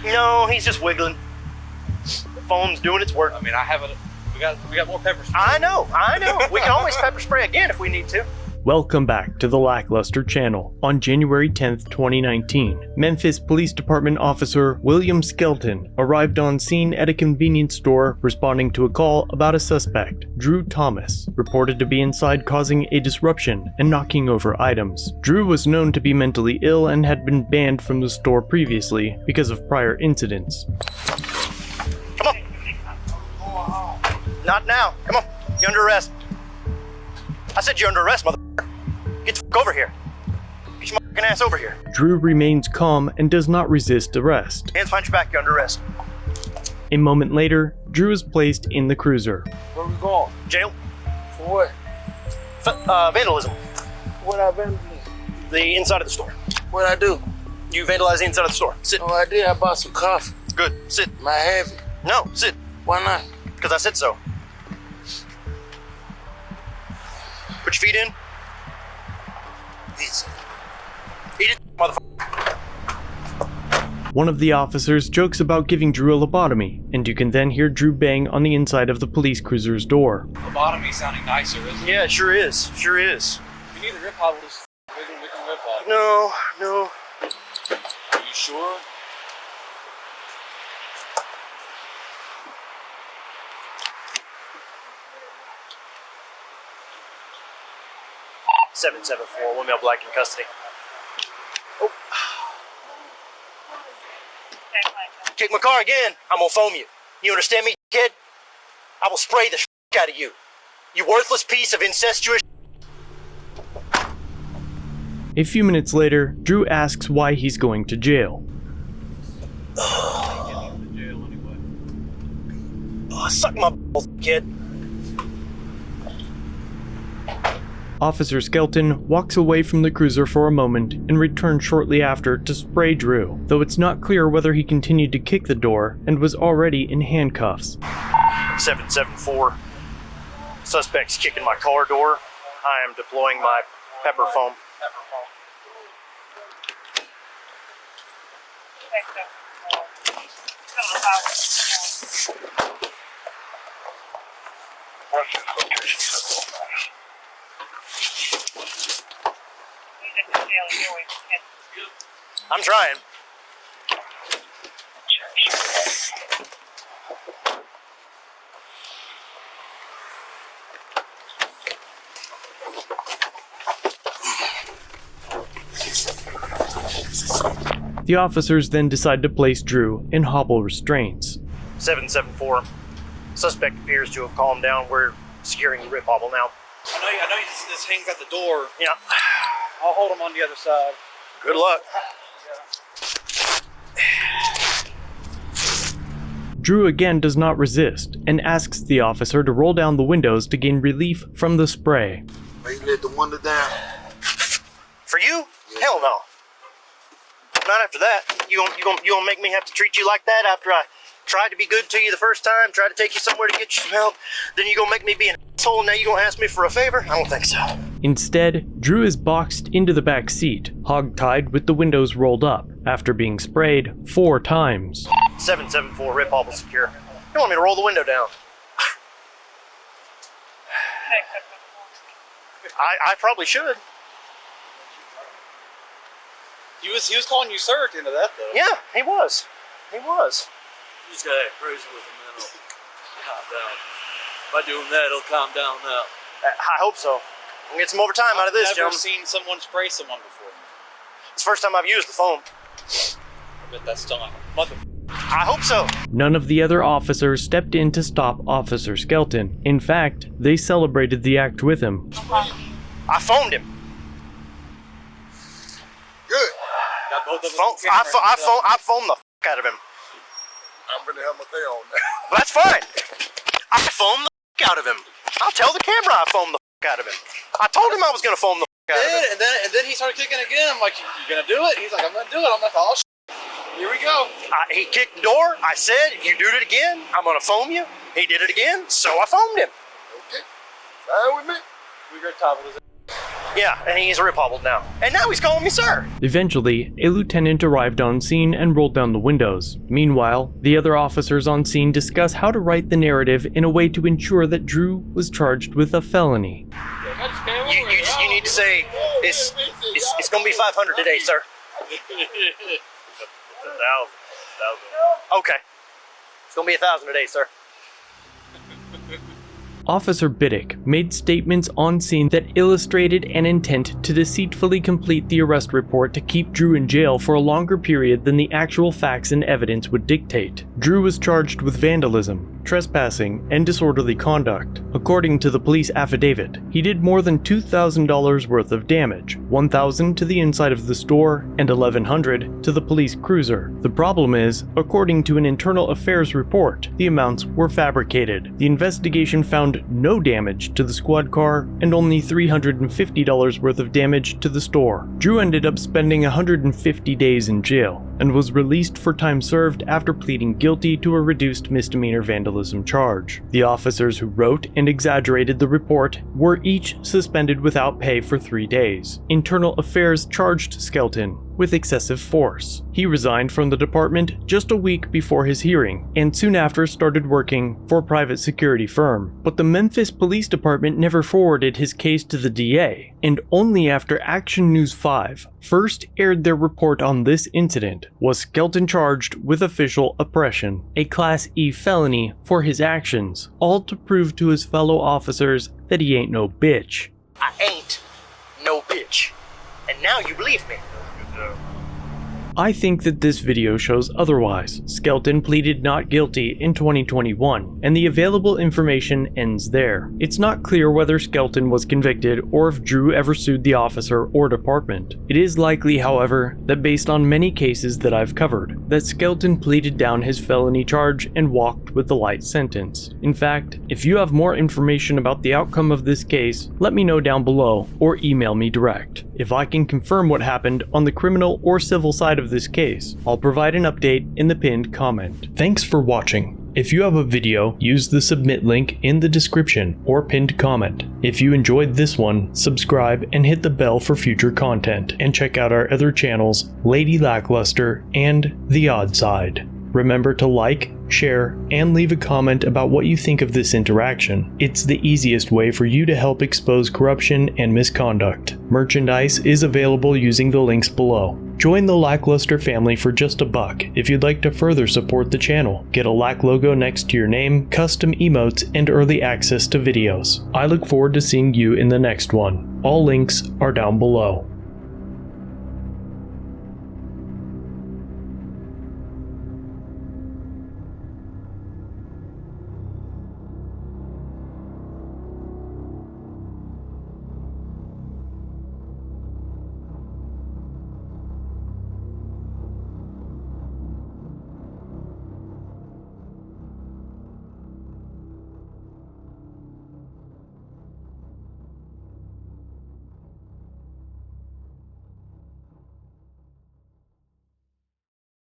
No, he's just wiggling. The phone's doing its work. I mean, I haven't. We got more pepper spray. I know. We can always pepper spray again if we need to. Welcome back to the LackLuster channel. On January 10th, 2019, Memphis Police Department officer William Skelton arrived on scene at a convenience store responding to a call about a suspect, Drew Thomas, reported to be inside causing a disruption and knocking over items. Drew was known to be mentally ill and had been banned from the store previously because of prior incidents. Come on. Not now. Come on. You're under arrest. I said you're under arrest, mother. Get the f*** over here. Get your f***ing ass over here. Drew remains calm and does not resist arrest. Hands behind your back, you're under arrest. A moment later, Drew is placed in the cruiser. Where we going? Jail. For what? Vandalism. What I vandalized? The inside of the store. What I do? You vandalized the inside of the store. Sit. No, I did. I bought some coffee. Good. Sit. Am I heavy? No, sit. Why not? Because I said so. Put your feet in. Eat it, motherfucker. One of the officers jokes about giving Drew a lobotomy, and you can then hear Drew bang on the inside of the police cruiser's door. Lobotomy sounding nicer, isn't it? Yeah, it sure is. Sure is. We need a rip hobble. We can rip hobble. No. Are you sure? (774) 1 male black in custody. Oh. Kick my car again, I'm gonna foam you. You understand me, kid? I will spray the shit out of you. You worthless piece of incestuous. A few minutes later, Drew asks why he's going to jail. Suck my balls, kid. Officer Skelton walks away from the cruiser for a moment and returns shortly after to spray Drew, though it's not clear whether he continued to kick the door and was already in handcuffs. 774. Suspect's kicking my car door. I am deploying my pepper foam. I'm trying. The officers then decide to place Drew in hobble restraints. 774. Suspect appears to have calmed down. We're securing the rip hobble now. I know this hangs at the door. Yeah. I'll hold him on the other side. Good luck. Drew again does not resist and asks the officer to roll down the windows to gain relief from the spray. You let the window down. For you? Yeah. Hell no. Not after that. You gonna make me have to treat you like that after I tried to be good to you the first time, tried to take you somewhere to get you some help, then you gonna make me be an asshole and now you gonna ask me for a favor? I don't think so. Instead, Drew is boxed into the back seat, hog-tied with the windows rolled up, after being sprayed 4 times. 774, rip hobble secure. You want me to roll the window down? I probably should. He was calling you sir at the end of that, though. Yeah, he was. You just gotta act crazy with him, then it'll calm down. By doing that, it'll calm down now. I hope so. We'll get some overtime out of this, I've never gentlemen. seen someone spray someone before. It's the first time I've used the foam. I bet that's still not mother. I hope so. None of the other officers stepped in to stop Officer Skelton. In fact, they celebrated the act with him. I phoned him. Good. Got both of us I phoned the f*** out of him. I'm gonna have my thing on now. That's fine. I foamed the f*** out of him. I'll tell the camera I foamed the f*** out of him. I told him I was gonna foam the f*** out of him. And then he started kicking again. I'm like, you gonna do it? He's like, I'm gonna do it. I'm like, oh shit. Here we go. He kicked the door. I said, if you do it again, I'm gonna foam you. He did it again, so I foamed him. Okay. Fine with me. We got top of this. Yeah, and he's real hobbled now. And now he's calling me sir. Eventually, a lieutenant arrived on scene and rolled down the windows. Meanwhile, the other officers on scene discuss how to write the narrative in a way to ensure that Drew was charged with a felony. You need to say, it's going to be 500 today, sir. It's 1,000. Okay. It's going to be 1,000 today, sir. Officer Biddick made statements on scene that illustrated an intent to deceitfully complete the arrest report to keep Drew in jail for a longer period than the actual facts and evidence would dictate. Drew was charged with vandalism, trespassing, and disorderly conduct. According to the police affidavit, he did more than $2,000 worth of damage, $1,000 to the inside of the store and $1,100 to the police cruiser. The problem is, according to an internal affairs report, the amounts were fabricated. The investigation found no damage to the squad car and only $350 worth of damage to the store. Drew ended up spending 150 days in jail and was released for time served after pleading guilty to a reduced misdemeanor vandalism charge. The officers who wrote and exaggerated the report were each suspended without pay for 3 days. Internal Affairs charged Skelton with excessive force. He resigned from the department just a week before his hearing, and soon after started working for a private security firm. But the Memphis Police Department never forwarded his case to the DA, and only after Action News 5 first aired their report on this incident was Skelton charged with official oppression, a Class E felony for his actions, all to prove to his fellow officers that he ain't no bitch. I ain't no bitch. And now you believe me. I think that this video shows otherwise. Skelton pleaded not guilty in 2021, and the available information ends there. It's not clear whether Skelton was convicted or if Drew ever sued the officer or department. It is likely, however, that based on many cases that I've covered, that Skelton pleaded down his felony charge and walked with the light sentence. In fact, if you have more information about the outcome of this case, let me know down below or email me direct. If I can confirm what happened on the criminal or civil side of this case, I'll provide an update in the pinned comment. Thanks for watching. If you have a video, use the submit link in the description or pinned comment. If you enjoyed this one, subscribe and hit the bell for future content, and check out our other channels, Lady LackLuster and The Odd Side. Remember to like, share, and leave a comment about what you think of this interaction. It's the easiest way for you to help expose corruption and misconduct. Merchandise is available using the links below. Join the LackLuster family for just $1 if you'd like to further support the channel. Get a Lack logo next to your name, custom emotes, and early access to videos. I look forward to seeing you in the next one. All links are down below.